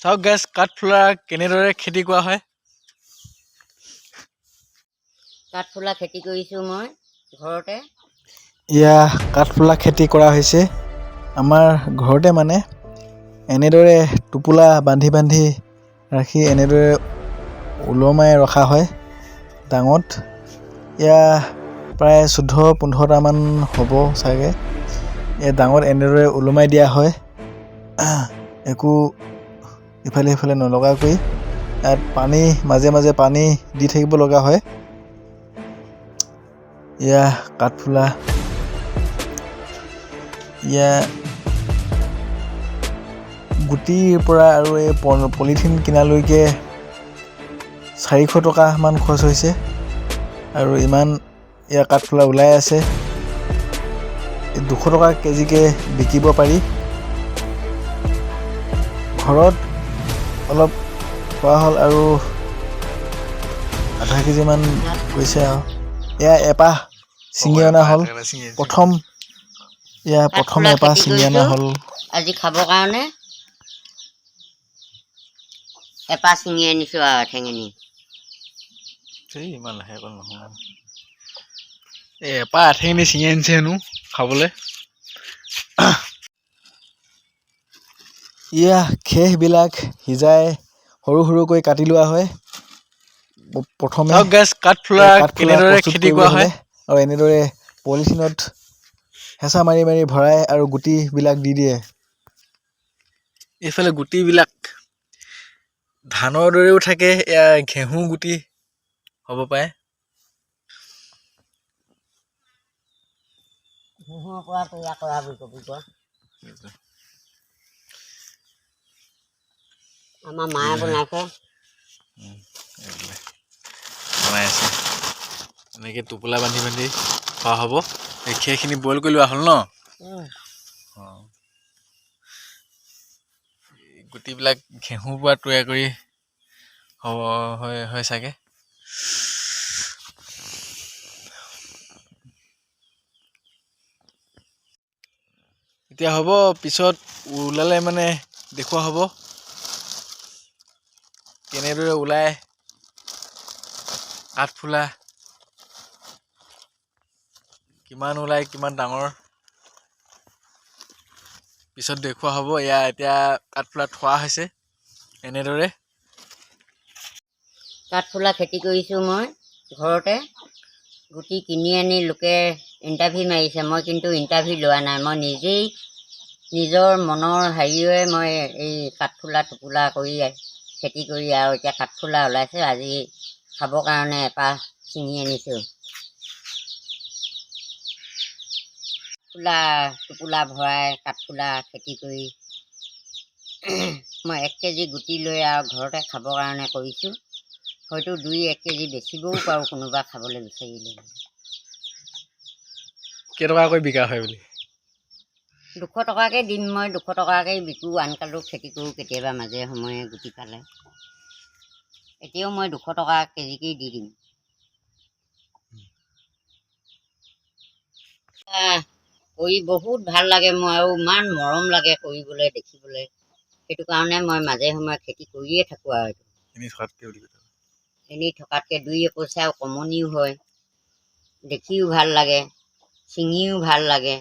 চাওক গেছ কাঠফুলা কেনেদৰে খেতি কৰা হয়। কাঠফুলা খেতি কৰিছোঁ মই ঘৰতে। এয়া কাঠফুলা খেতি কৰা হৈছে আমাৰ ঘৰতে, মানে এনেদৰে টোপোলা বান্ধি বান্ধি ৰাখি এনেদৰে ওলমাই ৰখা হয় ডাঙত। এয়া প্ৰায় 14-15টামান হ'ব চাগে। এই ডাঙত এনেদৰে ওলমাই দিয়া হয়, একো ইফালে সিফালে নলগাকৈ। ইয়াত পানী মাজে মাজে পানী দি থাকিব লগা হয়। এয়া কাঠফুলা, এয়া গুটিৰ পৰা আৰু এই পলিথিন কিনালৈকে 400 টকামান খৰচ হৈছে আৰু ইমান এয়া কাঠফুলা ওলাই আছে। 200 টকা কেজিকে বিকিব পাৰি। ঘৰত অলপ খোৱা হ'ল আৰু আধা কেজিমান গৈছে আৰু। এয়া এপাহ ছিঙি অনা হ'ল প্ৰথম। প্ৰথম এপাহ ছিঙি অনা হ'ল আজি খাবৰ কাৰণে। এপাহ ছিঙি আনিছোঁ আৰু ঠেঙেনি। ইমান লাহে নহয়, এপাহ ঠেঙেনি ছিঙি আনিছে হেনো খাবলৈ। এয়া খেহবিলাক সিজাই সৰু সৰুকৈ কাটি লোৱা হয়। প্ৰথমে কাঠফুলা প্ৰস্তুত কৰিবলৈ হ'লে, আৰু এনেদৰে পলিথিনত হেঁচা মাৰি মাৰি ভৰাই আৰু গুটিবিলাক দি দিয়ে। এইফালে গুটিবিলাক ধানৰ দৰেও থাকে, এয়া ঘেঁহু গুটি হ'ব পাৰে। ঘেঁহুৰ পৰা তৈয়াৰ কৰা বুলি কবি কয়। আমাৰ মায়ে বনাইছে। বনাই আছে এনেকৈ টোপোলা বান্ধি বান্ধি খোৱা হ'ব। এই খেৰখিনি বইল কৰি লোৱা হ'ল ন। গুটিবিলাক ঘেঁহুৰ পৰা তৈয়াৰ কৰি হয় চাগে। এতিয়া হ'ব, পিছত ওলালে মানে দেখুওৱা হ'ব কেনেদৰে ওলাই কাঠফুলা, কিমান ওলাই কিমান ডাঙৰ পিছত দেখুওৱা হ'ব। এতিয়া কাঠফুলা থোৱা হৈছে এনেদৰে। কাঠফুলা খেতি কৰিছোঁ মই ঘৰতে। গুটি কিনি আনি লোকে ইণ্টাৰভিউ মাৰিছে, মই কিন্তু ইণ্টাৰভিউ লোৱা নাই। মই নিজেই নিজৰ মনৰ হেৰিয়ে মই এই কাঠফুলা টোপোলা কৰি খেতি কৰি আৰু এতিয়া কাঠফুলা ওলাইছে। আজি খাবৰ কাৰণে এপাহ ছিঙি আনিছোঁ। টোপোলা ভৰাই কাঠফুলা খেতি কৰি মই 1 কেজি গুটি লৈ আৰু ঘৰতে খাবৰ কাৰণে কৰিছোঁ। হয়তো 2-1 কেজি বেচিবও পাৰোঁ কোনোবা খাবলৈ বিচাৰিলে। কেইটকাকৈ বিকা হয় বুলি? 200 টকাকৈ দিম মই। 200 টকাকৈ বিকোঁ, আনকালো খেতি কৰোঁ কেতিয়াবা মাজে সময়ে গুটি পালে। এতিয়াও মই 200 টকা কেজিকেই দি দিম। কৰি বহুত ভাল লাগে মোৰ, আৰু ইমান মৰম লাগে কৰিবলৈ দেখিবলৈ। সেইটো কাৰণে মই মাজে সময়ে খেতি কৰিয়ে থাকোঁ। আৰু এনেই থকাতকৈ 2 পইচা কমনিও হয়, দেখিও ভাল লাগে, ছিঙিও ভাল লাগে।